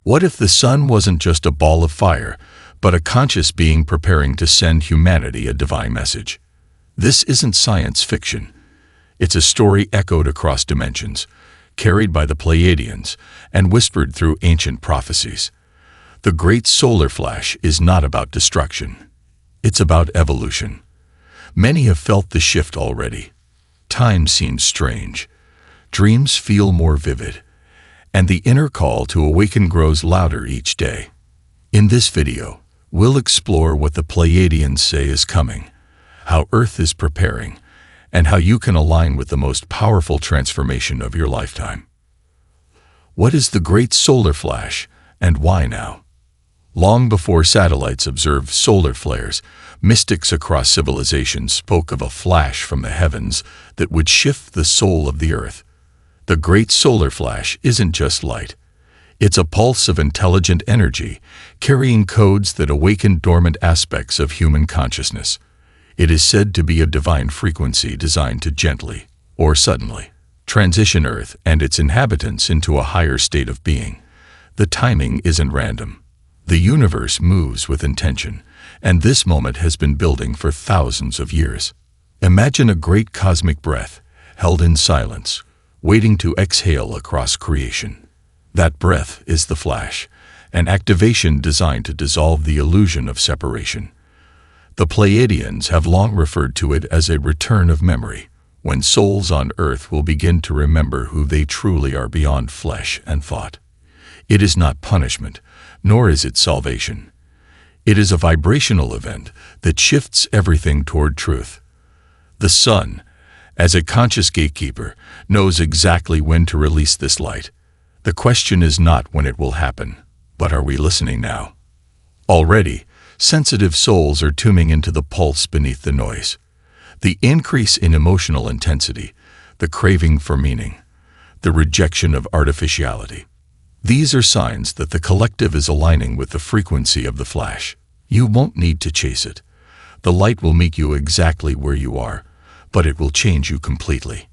What if the sun wasn't just a ball of fire, but a conscious being preparing to send humanity a divine message? This isn't science fiction. It's a story echoed across dimensions, carried by the Pleiadians, and whispered through ancient prophecies. The great solar flash is not about destruction. It's about evolution. Many have felt the shift already. Time seems strange. Dreams feel more vivid. And the inner call to awaken grows louder each day. In this video, we'll explore what the Pleiadians say is coming, how Earth is preparing, and how you can align with the most powerful transformation of your lifetime. What is the great solar flash, and why now? Long before satellites observed solar flares, mystics across civilizations spoke of a flash from the heavens that would shift the soul of the Earth. The great solar flash isn't just light. It's a pulse of intelligent energy, carrying codes that awaken dormant aspects of human consciousness. It is said to be a divine frequency designed to gently, or suddenly, transition Earth and its inhabitants into a higher state of being. The timing isn't random. The universe moves with intention, and this moment has been building for thousands of years. Imagine a great cosmic breath, held in silence, waiting to exhale across creation. That breath is the flash, an activation designed to dissolve the illusion of separation. The Pleiadians have long referred to it as a return of memory, when souls on Earth will begin to remember who they truly are beyond flesh and thought. It is not punishment, nor is it salvation. It is a vibrational event that shifts everything toward truth. The sun, as a conscious gatekeeper, knows exactly when to release this light. The question is not when it will happen, but are we listening now? Already, sensitive souls are tuning into the pulse beneath the noise. The increase in emotional intensity, the craving for meaning, the rejection of artificiality. These are signs that the collective is aligning with the frequency of the flash. You won't need to chase it. The light will meet you exactly where you are, but it will change you completely.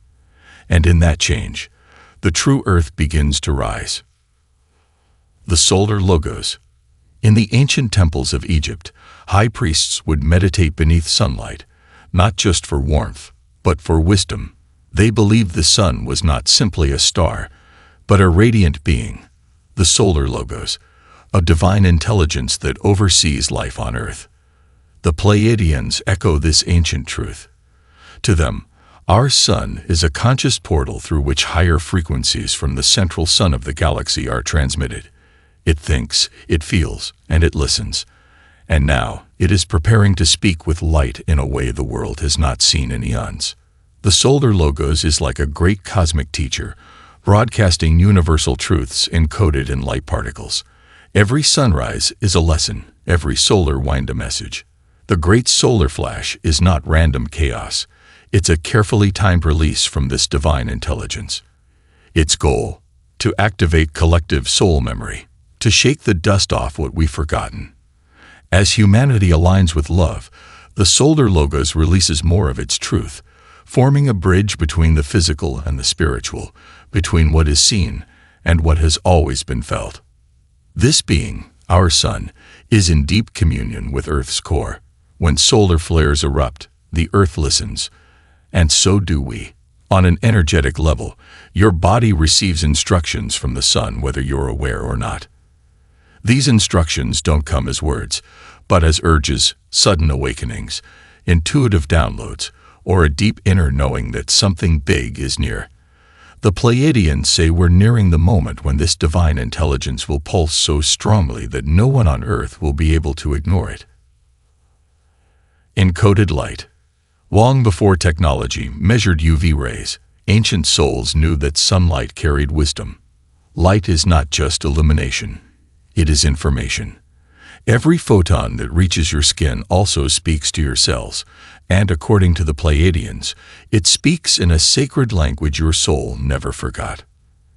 And in that change, the true Earth begins to rise. The solar logos. In the ancient temples of Egypt, high priests would meditate beneath sunlight, not just for warmth, but for wisdom. They believed the sun was not simply a star, but a radiant being. The solar logos, a divine intelligence that oversees life on Earth. The Pleiadians echo this ancient truth. To them, our sun is a conscious portal through which higher frequencies from the central sun of the galaxy are transmitted. It thinks, it feels, and it listens. And now, it is preparing to speak with light in a way the world has not seen in eons. The solar logos is like a great cosmic teacher, broadcasting universal truths encoded in light particles. Every sunrise is a lesson, every solar wind a message. The great solar flash is not random chaos. It's a carefully timed release from this divine intelligence. Its goal, to activate collective soul memory, to shake the dust off what we've forgotten. As humanity aligns with love, the solar logos releases more of its truth, forming a bridge between the physical and the spiritual, between what is seen and what has always been felt. This being, our sun, is in deep communion with Earth's core. When solar flares erupt, the Earth listens, and so do we. On an energetic level, your body receives instructions from the sun whether you're aware or not. These instructions don't come as words, but as urges, sudden awakenings, intuitive downloads, or a deep inner knowing that something big is near. The Pleiadians say we're nearing the moment when this divine intelligence will pulse so strongly that no one on Earth will be able to ignore it. Encoded light. Long before technology measured UV rays, ancient souls knew that sunlight carried wisdom. Light is not just illumination, it is information. Every photon that reaches your skin also speaks to your cells, and according to the Pleiadians, it speaks in a sacred language your soul never forgot.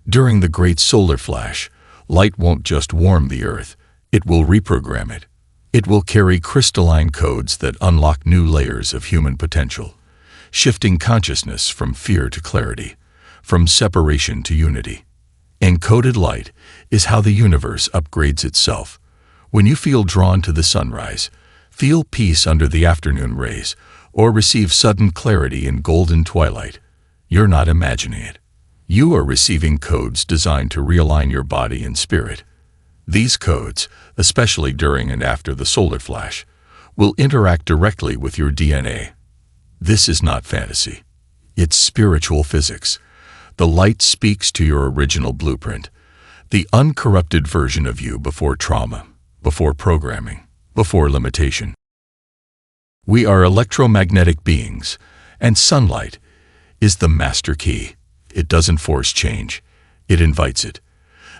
During the great solar flash, light won't just warm the Earth, it will reprogram it. It will carry crystalline codes that unlock new layers of human potential, shifting consciousness from fear to clarity, from separation to unity. Encoded light is how the universe upgrades itself. When you feel drawn to the sunrise, feel peace under the afternoon rays, or receive sudden clarity in golden twilight, you're not imagining it. You are receiving codes designed to realign your body and spirit. These codes, especially during and after the solar flash, will interact directly with your DNA. This is not fantasy. It's spiritual physics. The light speaks to your original blueprint, the uncorrupted version of you before trauma, before programming, before limitation. We are electromagnetic beings, and sunlight is the master key. It doesn't force change, it invites it.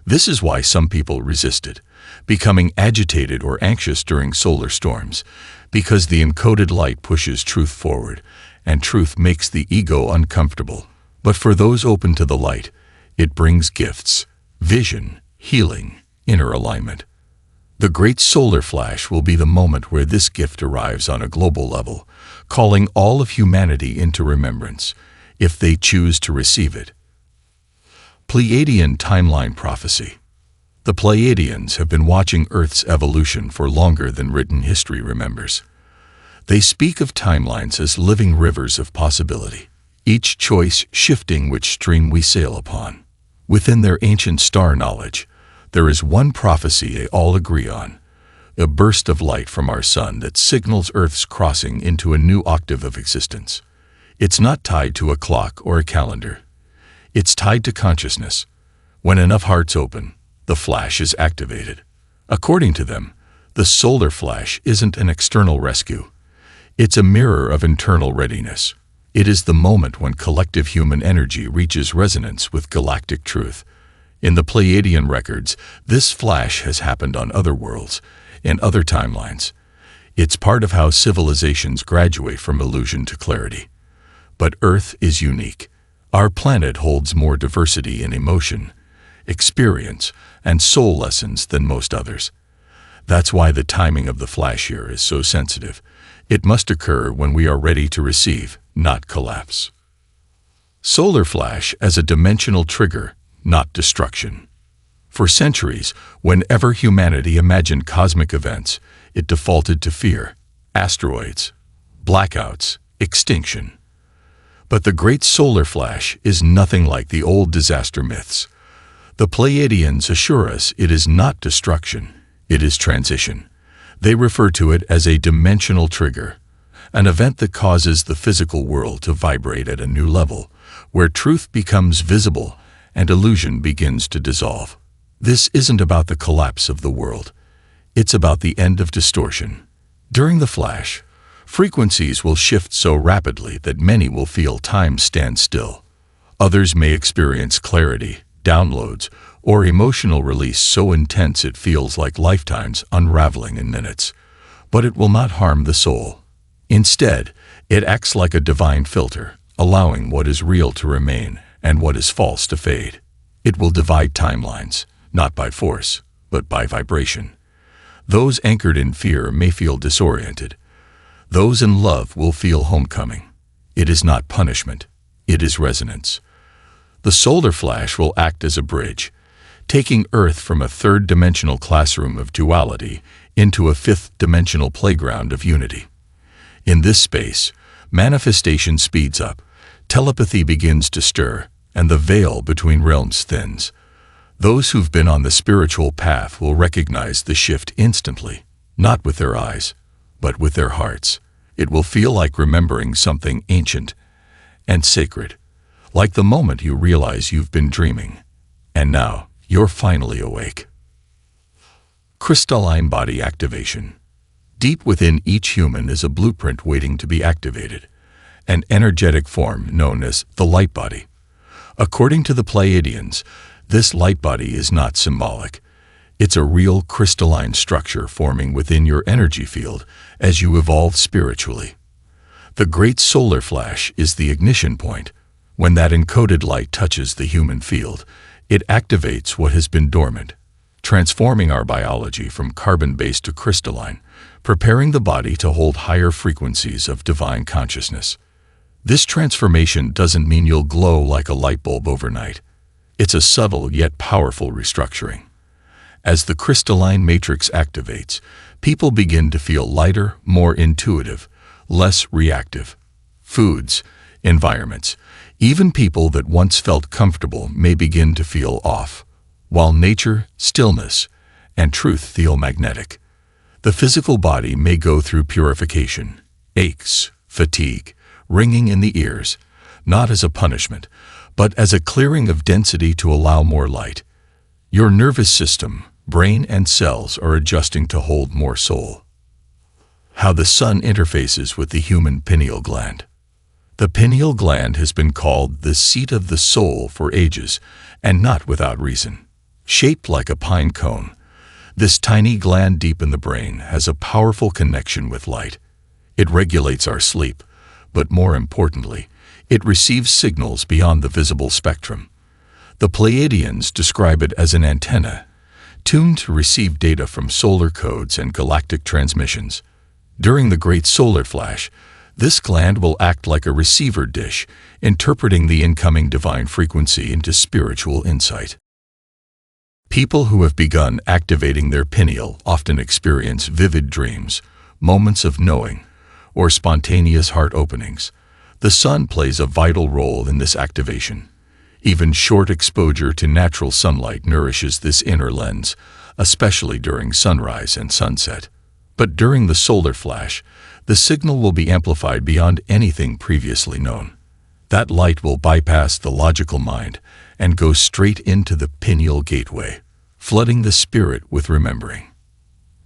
This is why some people resist it, becoming agitated or anxious during solar storms, because the encoded light pushes truth forward, and truth makes the ego uncomfortable. But for those open to the light, it brings gifts, vision, healing, inner alignment. The great solar flash will be the moment where this gift arrives on a global level, calling all of humanity into remembrance, if they choose to receive it. Pleiadian timeline prophecy. The Pleiadians have been watching Earth's evolution for longer than written history remembers. They speak of timelines as living rivers of possibility, each choice shifting which stream we sail upon. Within their ancient star knowledge, there is one prophecy they all agree on, a burst of light from our sun that signals Earth's crossing into a new octave of existence. It's not tied to a clock or a calendar. It's tied to consciousness. When enough hearts open, the flash is activated. According to them, the solar flash isn't an external rescue. It's a mirror of internal readiness. It is the moment when collective human energy reaches resonance with galactic truth. In the Pleiadian records, this flash has happened on other worlds, in other timelines. It's part of how civilizations graduate from illusion to clarity. But Earth is unique. Our planet holds more diversity in emotion, experience, and soul lessons than most others. That's why the timing of the flash here is so sensitive. It must occur when we are ready to receive, not collapse. Solar flash as a dimensional trigger, not destruction. For centuries, whenever humanity imagined cosmic events, it defaulted to fear, asteroids, blackouts, extinction. But the great solar flash is nothing like the old disaster myths. The Pleiadians assure us it is not destruction, it is transition. They refer to it as a dimensional trigger, an event that causes the physical world to vibrate at a new level, where truth becomes visible and illusion begins to dissolve. This isn't about the collapse of the world. It's about the end of distortion. During the flash, frequencies will shift so rapidly that many will feel time stand still. Others may experience clarity, downloads, or emotional release so intense it feels like lifetimes unraveling in minutes. But it will not harm the soul. Instead, it acts like a divine filter, allowing what is real to remain and what is false to fade. It will divide timelines, not by force, but by vibration. Those anchored in fear may feel disoriented. Those in love will feel homecoming. It is not punishment, it is resonance. The solar flash will act as a bridge, taking Earth from a third-dimensional classroom of duality into a fifth-dimensional playground of unity. In this space, manifestation speeds up, telepathy begins to stir, and the veil between realms thins. Those who've been on the spiritual path will recognize the shift instantly, not with their eyes, but with their hearts. It will feel like remembering something ancient and sacred, like the moment you realize you've been dreaming, and now you're finally awake. Crystalline body activation. Deep within each human is a blueprint waiting to be activated, an energetic form known as the light body. According to the Pleiadians, this light body is not symbolic. It's a real crystalline structure forming within your energy field as you evolve spiritually. The great solar flash is the ignition point. When that encoded light touches the human field, it activates what has been dormant, transforming our biology from carbon-based to crystalline, preparing the body to hold higher frequencies of divine consciousness. This transformation doesn't mean you'll glow like a light bulb overnight. It's a subtle yet powerful restructuring. As the crystalline matrix activates, people begin to feel lighter, more intuitive, less reactive. Foods, environments, even people that once felt comfortable may begin to feel off, while nature, stillness, and truth feel magnetic. The physical body may go through purification, aches, fatigue, ringing in the ears, not as a punishment, but as a clearing of density to allow more light. Your nervous system, brain and cells are adjusting to hold more soul. How the sun interfaces with the human pineal gland. The pineal gland has been called the seat of the soul for ages, and not without reason. Shaped like a pine cone, this tiny gland deep in the brain has a powerful connection with light. It regulates our sleep, but more importantly, it receives signals beyond the visible spectrum. The Pleiadians describe it as an antenna, tuned to receive data from solar codes and galactic transmissions. During the Great Solar Flash, this gland will act like a receiver dish, interpreting the incoming divine frequency into spiritual insight. People who have begun activating their pineal often experience vivid dreams, moments of knowing, or spontaneous heart openings. The sun plays a vital role in this activation. Even short exposure to natural sunlight nourishes this inner lens, especially during sunrise and sunset. But during the solar flash, the signal will be amplified beyond anything previously known. That light will bypass the logical mind and go straight into the pineal gateway, flooding the spirit with remembering.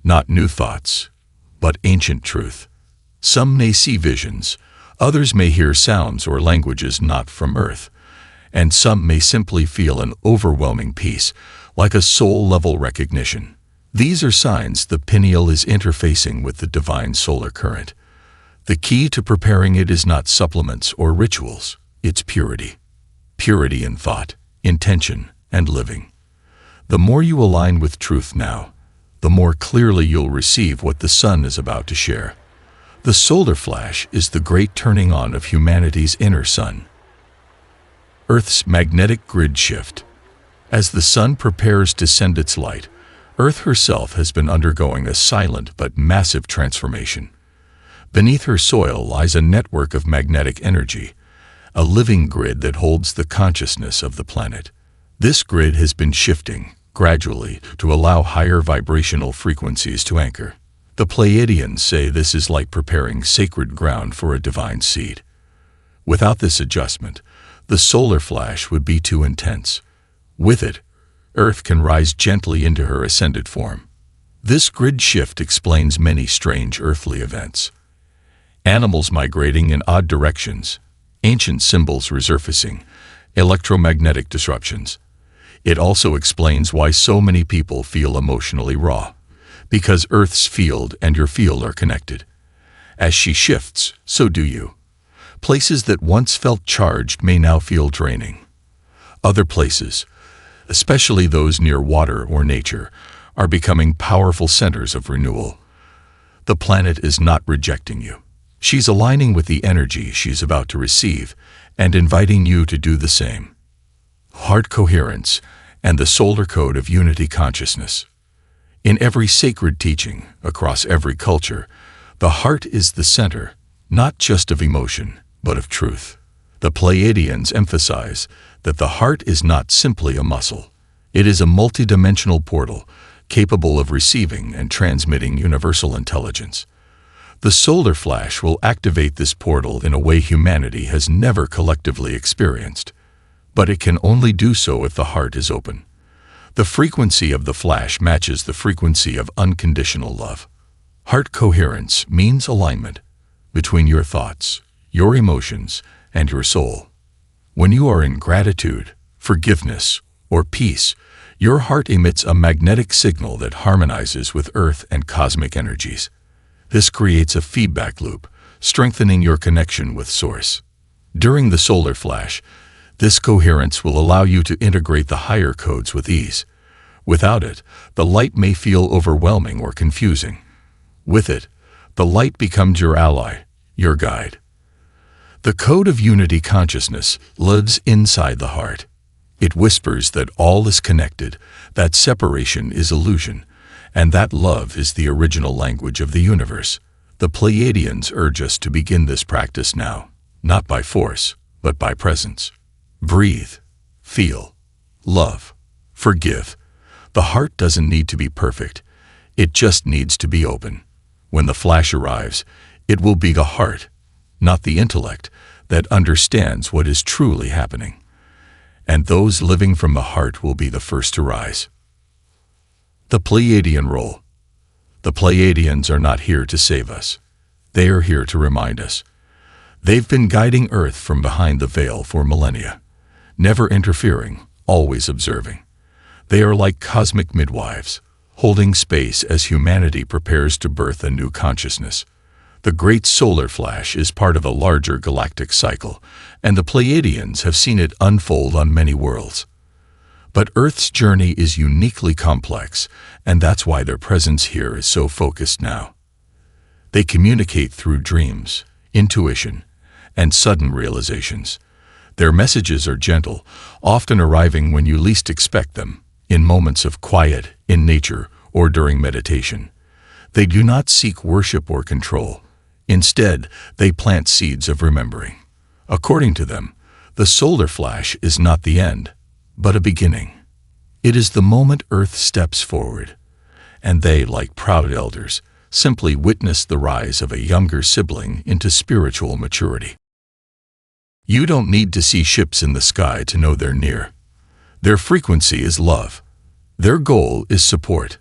Not new thoughts, but ancient truth. Some may see visions, others may hear sounds or languages not from earth, and some may simply feel an overwhelming peace, like a soul-level recognition. These are signs the pineal is interfacing with the divine solar current. The key to preparing it is not supplements or rituals, it's purity. Purity in thought, intention, and living. The more you align with truth now, the more clearly you'll receive what the sun is about to share. The solar flash is the great turning on of humanity's inner sun. Earth's magnetic grid shift. As the sun prepares to send its light, Earth herself has been undergoing a silent but massive transformation. Beneath her soil lies a network of magnetic energy, a living grid that holds the consciousness of the planet. This grid has been shifting, gradually, to allow higher vibrational frequencies to anchor. The Pleiadians say this is like preparing sacred ground for a divine seed. Without this adjustment, the solar flash would be too intense. With it, Earth can rise gently into her ascended form. This grid shift explains many strange earthly events. Animals migrating in odd directions, ancient symbols resurfacing, electromagnetic disruptions. It also explains why so many people feel emotionally raw, because Earth's field and your field are connected. As she shifts, so do you. Places that once felt charged may now feel draining. Other places, especially those near water or nature, are becoming powerful centers of renewal. The planet is not rejecting you. She's aligning with the energy she's about to receive and inviting you to do the same. Heart coherence and the solar code of unity consciousness. In every sacred teaching, across every culture, the heart is the center, not just of emotion, but of truth. The Pleiadians emphasize that the heart is not simply a muscle. It is a multidimensional portal, capable of receiving and transmitting universal intelligence. The solar flash will activate this portal in a way humanity has never collectively experienced. But it can only do so if the heart is open. The frequency of the flash matches the frequency of unconditional love. Heart coherence means alignment between your thoughts, your emotions, and your soul. When you are in gratitude, forgiveness, or peace, your heart emits a magnetic signal that harmonizes with Earth and cosmic energies. This creates a feedback loop, strengthening your connection with Source. During the solar flash, this coherence will allow you to integrate the higher codes with ease. Without it, the light may feel overwhelming or confusing. With it, the light becomes your ally, your guide. The code of unity consciousness lives inside the heart. It whispers that all is connected, that separation is illusion, and that love is the original language of the universe. The Pleiadians urge us to begin this practice now, not by force, but by presence. Breathe, feel, love, forgive. The heart doesn't need to be perfect. It just needs to be open. When the flash arrives, it will be the heart, not the intellect, that understands what is truly happening. And those living from the heart will be the first to rise. The Pleiadian role. The Pleiadians are not here to save us. They are here to remind us. They've been guiding Earth from behind the veil for millennia, never interfering, always observing. They are like cosmic midwives, holding space as humanity prepares to birth a new consciousness. The great solar flash is part of a larger galactic cycle, and the Pleiadians have seen it unfold on many worlds. But Earth's journey is uniquely complex, and that's why their presence here is so focused now. They communicate through dreams, intuition, and sudden realizations. Their messages are gentle, often arriving when you least expect them, in moments of quiet, in nature, or during meditation. They do not seek worship or control. Instead, they plant seeds of remembering. According to them, the solar flash is not the end, but a beginning. It is the moment Earth steps forward, and they, like proud elders, simply witness the rise of a younger sibling into spiritual maturity. You don't need to see ships in the sky to know they're near. Their frequency is love. Their goal is support.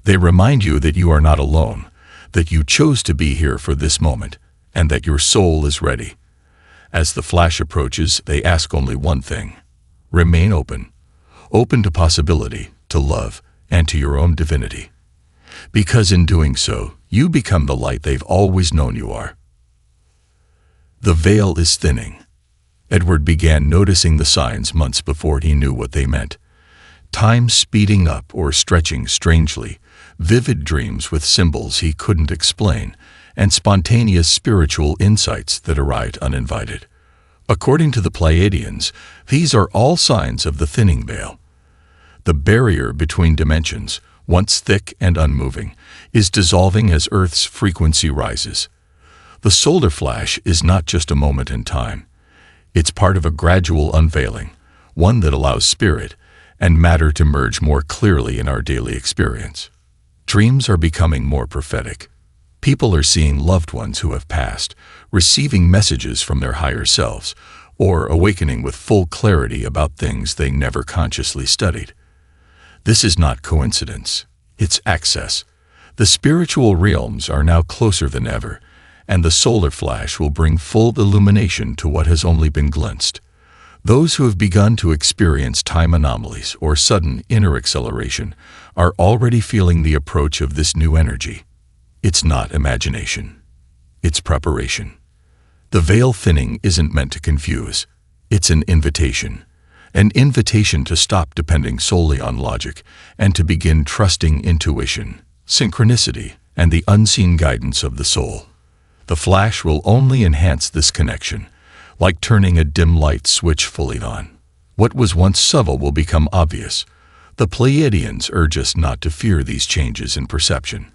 They remind you that you are not alone, that you chose to be here for this moment, and that your soul is ready. As the flash approaches, they ask only one thing: remain open. Open to possibility, to love, and to your own divinity. Because in doing so, you become the light they've always known you are. The veil is thinning. Edward began noticing the signs months before he knew what they meant. Time speeding up or stretching strangely, vivid dreams with symbols he couldn't explain, and spontaneous spiritual insights that arrived uninvited. According to the Pleiadians, these are all signs of the thinning veil. The barrier between dimensions, once thick and unmoving, is dissolving as Earth's frequency rises. The solar flash is not just a moment in time. It's part of a gradual unveiling, one that allows spirit and matter to merge more clearly in our daily experience. Dreams are becoming more prophetic. People are seeing loved ones who have passed, receiving messages from their higher selves, or awakening with full clarity about things they never consciously studied. This is not coincidence. It's access. The spiritual realms are now closer than ever, and the solar flash will bring full illumination to what has only been glimpsed. Those who have begun to experience time anomalies or sudden inner acceleration are already feeling the approach of this new energy. It's not imagination. It's preparation. The veil thinning isn't meant to confuse. It's an invitation. An invitation to stop depending solely on logic and to begin trusting intuition, synchronicity, and the unseen guidance of the soul. The flash will only enhance this connection, like turning a dim light switch fully on. What was once subtle will become obvious. The Pleiadians urge us not to fear these changes in perception,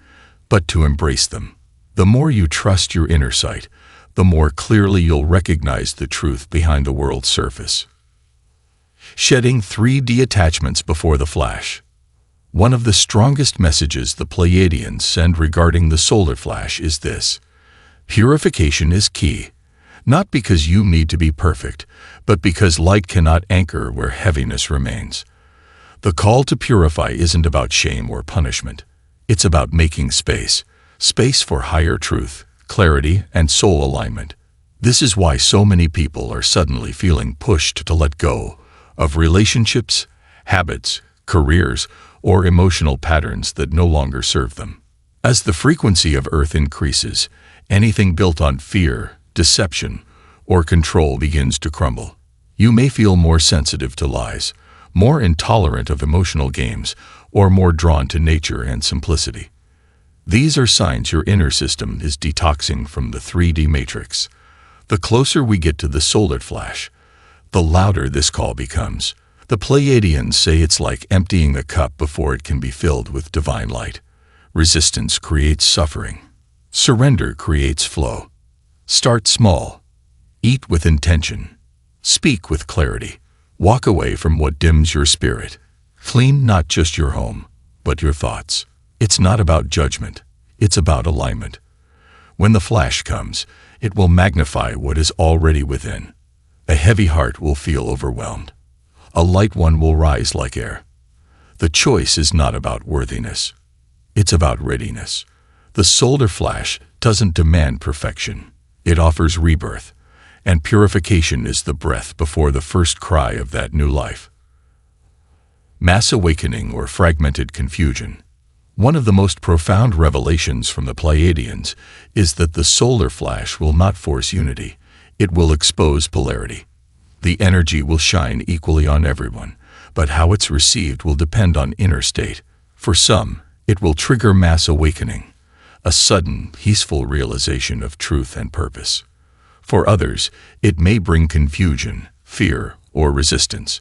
but to embrace them. The more you trust your inner sight, the more clearly you'll recognize the truth behind the world's surface. Shedding 3D attachments before the flash. One of the strongest messages the Pleiadians send regarding the solar flash is this: purification is key, not because you need to be perfect, but because light cannot anchor where heaviness remains. The call to purify isn't about shame or punishment. It's about making space for higher truth, clarity, and soul alignment. This is why so many people are suddenly feeling pushed to let go of relationships, habits, careers, or emotional patterns that no longer serve them. As the frequency of Earth increases, anything built on fear, deception, or control begins to crumble. You may feel more sensitive to lies, more intolerant of emotional games, or more drawn to nature and simplicity. These are signs your inner system is detoxing from the 3D matrix. The closer we get to the solar flash, the louder this call becomes. The Pleiadians say it's like emptying a cup before it can be filled with divine light. Resistance creates suffering. Surrender creates flow. Start small. Eat with intention. Speak with clarity. Walk away from what dims your spirit. Clean not just your home, but your thoughts. It's not about judgment. It's about alignment. When the flash comes, it will magnify what is already within. A heavy heart will feel overwhelmed. A light one will rise like air. The choice is not about worthiness. It's about readiness. The solar flash doesn't demand perfection. It offers rebirth, and purification is the breath before the first cry of that new life. Mass awakening or fragmented confusion. One of the most profound revelations from the Pleiadians is that the solar flash will not force unity. It will expose polarity. The energy will shine equally on everyone, but how it's received will depend on inner state. For some, it will trigger mass awakening, a sudden, peaceful realization of truth and purpose. For others, it may bring confusion, fear, or resistance.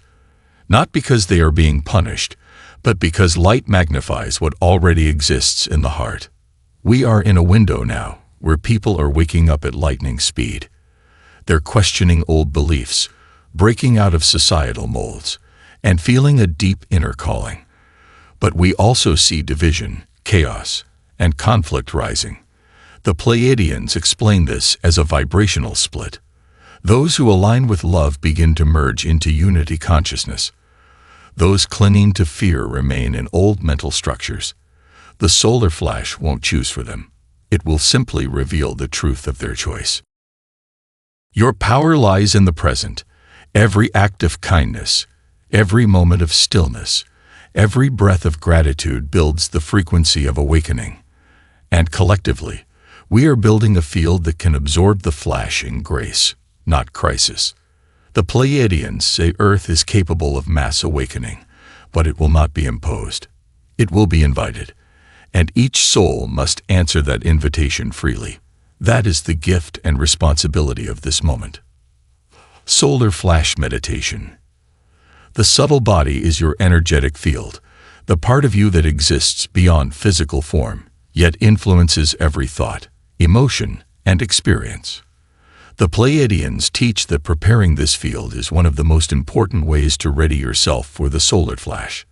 Not because they are being punished, but because light magnifies what already exists in the heart. We are in a window now where people are waking up at lightning speed. They're questioning old beliefs, breaking out of societal molds, and feeling a deep inner calling. But we also see division, chaos, and conflict rising. The Pleiadians explain this as a vibrational split. Those who align with love begin to merge into unity consciousness. Those clinging to fear remain in old mental structures. The solar flash won't choose for them. It will simply reveal the truth of their choice. Your power lies in the present. Every act of kindness, every moment of stillness, every breath of gratitude builds the frequency of awakening. And collectively, we are building a field that can absorb the flash in grace, not crisis. The Pleiadians say Earth is capable of mass awakening, but it will not be imposed. It will be invited, and each soul must answer that invitation freely. That is the gift and responsibility of this moment. Solar flash meditation. The subtle body is your energetic field, the part of you that exists beyond physical form, yet influences every thought, emotion, and experience. The Pleiadians teach that preparing this field is one of the most important ways to ready yourself for the solar flash.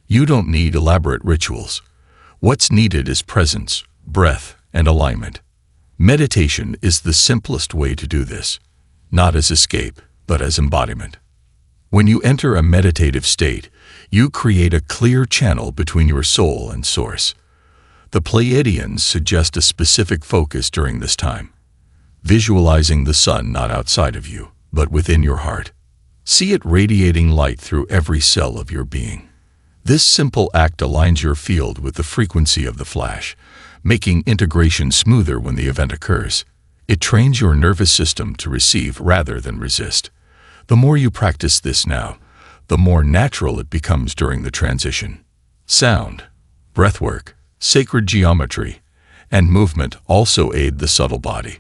You don't need elaborate rituals. What's needed is presence, breath, and alignment. Meditation is the simplest way to do this, not as escape, but as embodiment. When you enter a meditative state, you create a clear channel between your soul and source. The Pleiadians suggest a specific focus during this time, visualizing the sun not outside of you, but within your heart. See it radiating light through every cell of your being. This simple act aligns your field with the frequency of the flash, making integration smoother when the event occurs. It trains your nervous system to receive rather than resist. The more you practice this now, the more natural it becomes during the transition. Sound, breathwork, sacred geometry, and movement also aid the subtle body.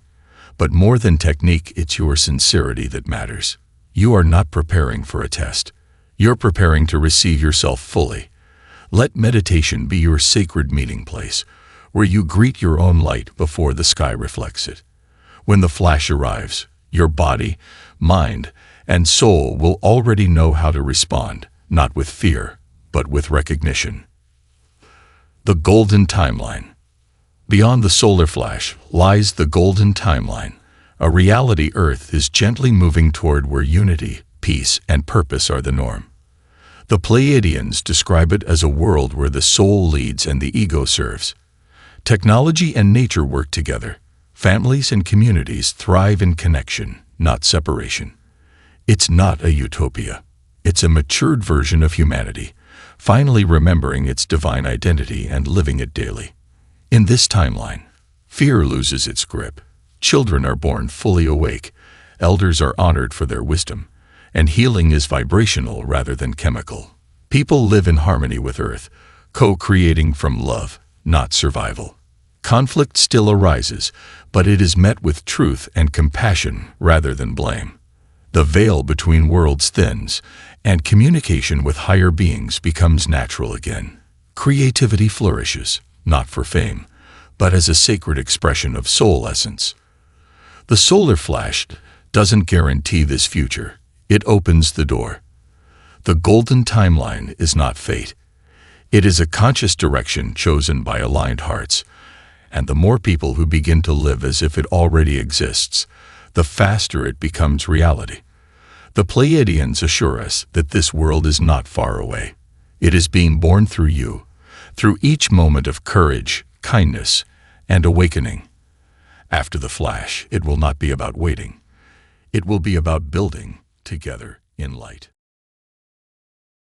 But more than technique, it's your sincerity that matters. You are not preparing for a test. You're preparing to receive yourself fully. Let meditation be your sacred meeting place, where you greet your own light before the sky reflects it. When the flash arrives, your body, mind, and soul will already know how to respond, not with fear, but with recognition. The golden timeline. Beyond the solar flash lies the golden timeline, a reality Earth is gently moving toward where unity, peace, and purpose are the norm. The Pleiadians describe it as a world where the soul leads and the ego serves. Technology and nature work together. Families and communities thrive in connection, not separation. It's not a utopia. It's a matured version of humanity, finally remembering its divine identity and living it daily. In this timeline, fear loses its grip. Children are born fully awake, elders are honored for their wisdom, and healing is vibrational rather than chemical. People live in harmony with Earth, co-creating from love, not survival. Conflict still arises, but it is met with truth and compassion rather than blame. The veil between worlds thins, and communication with higher beings becomes natural again. Creativity flourishes, not for fame, but as a sacred expression of soul essence. The solar flash doesn't guarantee this future. It opens the door. The golden timeline is not fate. It is a conscious direction chosen by aligned hearts. And the more people who begin to live as if it already exists, the faster it becomes reality. The Pleiadians assure us that this world is not far away. It is being born through you, through each moment of courage, kindness, and awakening. After the flash, it will not be about waiting. It will be about building together in light.